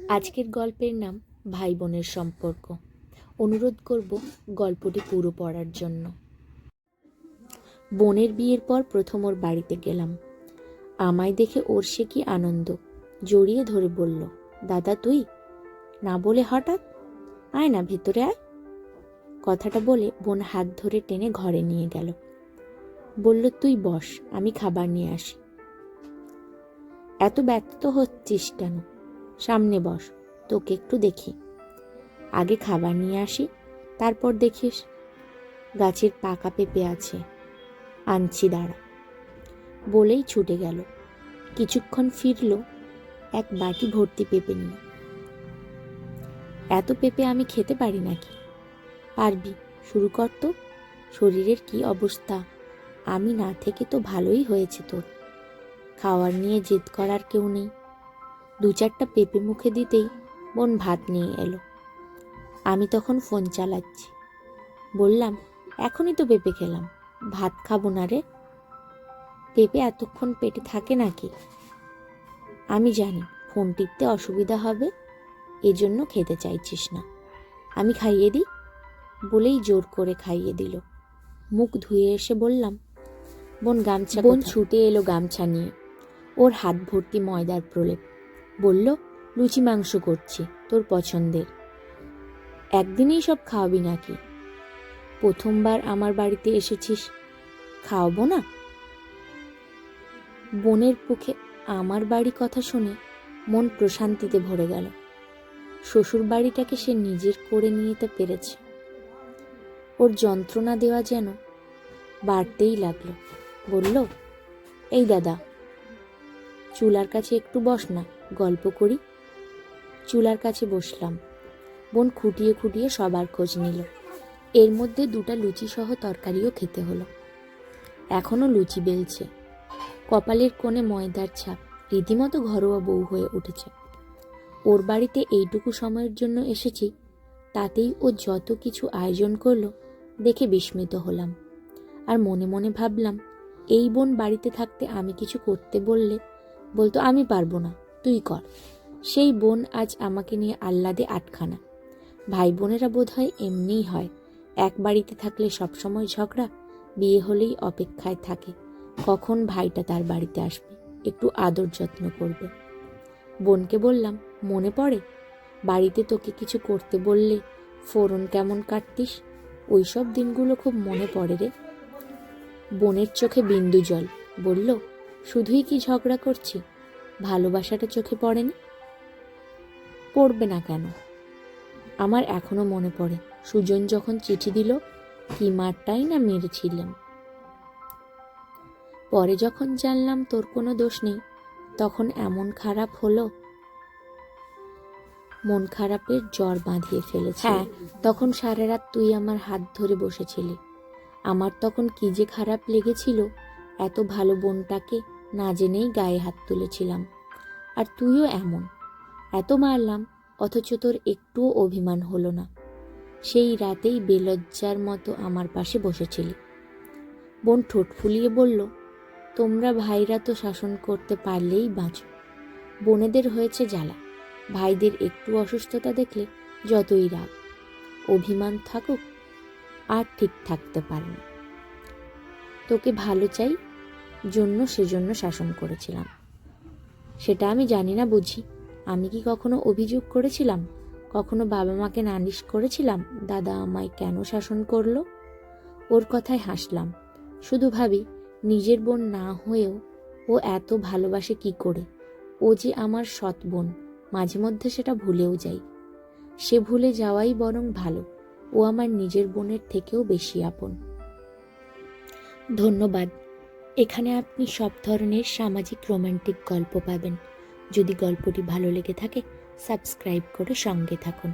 আজকের গল্পের নাম ভাই বোনের সম্পর্ক। অনুরোধ করব গল্পটি পুরো পড়ার জন্য। বোনের বিয়ের পর প্রথম ওর বাড়িতে গেলাম। আমায় দেখে ওর সে কি আনন্দ, জড়িয়ে ধরে বলল, দাদা তুই? না বলে হঠাৎ, আয় না ভিতরে আয়। কথাটা বলে বোন হাত ধরে টেনে ঘরে নিয়ে গেল। বলল, তুই বস, আমি খাবার নিয়ে আসি। এত ব্যস্ত হচ্ছিস কেন? সামনে বস, তোকে একটু দেখি। আগে খাবার নিয়ে আসি, তারপর দেখিস। গাছের পাকা পেঁপে আছে, আনছি দাঁড়া। বলেই ছুটে গেল। কিছুক্ষণ ফিরল এক বাটি ভর্তি পেঁপে নিয়ে। এত পেঁপে আমি খেতে পারি নাকি? পারবি, শুরু কর তো। শরীরের কি অবস্থা, আমি না থেকে তো ভালোই হয়েছে তোর। খাওয়ার নিয়ে জেদ করার কেউ নেই। দু চারটা পেঁপে মুখে দিতেই বোন ভাত নিয়ে এলো। আমি তখন ফোন চালাচ্ছি। বললাম, এখনই তো পেঁপে খেলাম, ভাত খাবো না রে। পেঁপে এতক্ষণ পেটে থাকে নাকি? আমি জানি ফোন টিপতে অসুবিধা হবে, এজন্য খেতে চাইছিস না। আমি খাইয়ে দিই। বলেই জোর করে খাইয়ে দিল। মুখ ধুয়ে এসে বললাম, বোন গামছা। বোন ছুটে এলো গামছা নিয়ে, ওর হাত ভর্তি ময়দার প্রলেপ। বলল, লুচি মাংস করছি, তোর পছন্দের। একদিনেই সব খাওয়াবি নাকি? প্রথমবার আমার বাড়িতে এসেছিস, খাওয়াবো না? বোনের মুখে আমার বাড়ি কথা শুনে মন প্রশান্তিতে ভরে গেল। শ্বশুর বাড়িটাকে সে নিজের করে নিতে পেরেছে। ওর যন্ত্রণা দেওয়া যেন বাড়তেই লাগলো। বলল, এই দাদা, চুলার কাছে একটু বস না, গল্প করি। চুলার কাছে বসলাম। বোন খুঁটিয়ে খুঁটিয়ে সবার খোঁজ নিল। এর মধ্যে দুটা লুচি সহ তরকারিও খেতে হলো। এখনো লুচি বেলছে, কপালের কোণে ময়দার ছাপ, রীতিমতো ঘরোয়া বউ হয়ে উঠেছে। ওর বাড়িতে এইটুকু সময়ের জন্য এসেছি, তাতেই ও যত কিছু আয়োজন করলো দেখে বিস্মিত হলাম। আর মনে মনে ভাবলাম, এই বোন বাড়িতে থাকতে আমি কিছু করতে বললে বলতো, আমি পারবো না, তুই কর। সেই বোন আজ আমাকে নিয়ে আহ্লাদে আটখানা। ভাই বোনেরা বোধহয় এমনিই হয়, এক বাড়িতে থাকলে সবসময় ঝগড়া, বিয়ে হলেই অপেক্ষায় থাকে কখন ভাইটা তার বাড়িতে আসবে, একটু আদর যত্ন করবে। বোনকে বললাম, মনে পড়ে বাড়িতে তোকে কিছু করতে বললে ফোড়ন কেমন কাটতিস? ওইসব দিনগুলো খুব মনে পড়ে রে। বোনের চোখে বিন্দু জল। বলল, শুধুই কি ঝগড়া করছি, ভালোবাসাটা চোখে পড়েনি? পড়বে না কেন? আমার এখনো মনে পড়ে সুজন যখন চিঠি দিল, কি মারটাই না মেরেছিলাম। পরে যখন জানলাম তোর কোনো দোষ নেই, তখন এমন খারাপ হলো, মন খারাপের জ্বর বাঁধিয়ে ফেলেছে। হ্যাঁ, তখন সারা রাত তুই আমার হাত ধরে বসেছিলি। আমার তখন কি যে খারাপ লেগেছিল, এত ভালো বোনটাকে না জেনেই গায়ে হাত তুলেছিলাম। আর তুইও এমন, এত মারলাম অথচ তোর একটুও অভিমান হলো না। সেই রাতেই বেলজ্জার মতো আমার পাশে বসেছিলি। বোন ঠোঁট ফুলিয়ে বলল, তোমরা ভাইরা তো শাসন করতে পারলেই বাঁচো, বোনেদের হয়েছে জ্বালা। ভাইদের একটু অসুস্থতা দেখলে যতই রাগ, অভিমান থাকুক, আর ঠিক থাকতে পারে না। তোকে ভালো চাই জন্য সেজন্য শাসন করেছিলাম। সেটা আমি জানি না বুঝি? আমি কি কখনো অভিযোগ করেছিলাম? কখনো বাবা মাকে নালিশ করেছিলাম দাদা আমায় কেন শাসন করলো? ওর কথায় হাসলাম। শুধু ভাবি, নিজের বোন না হয়েও ও এত ভালোবাসে কি করে। ও যে আমার সৎ বোন, মাঝে মধ্যে সেটা ভুলেও যাই। সে ভুলে যাওয়াই বরং ভালো, ও আমার নিজের বোনের থেকেও বেশি আপন। ধন্যবাদ। এখানে আপনি সব ধরনের সামাজিক রোমান্টিক গল্প পাবেন। যদি গল্পটি ভালো লেগে থাকে, সাবস্ক্রাইব করে সঙ্গে থাকুন।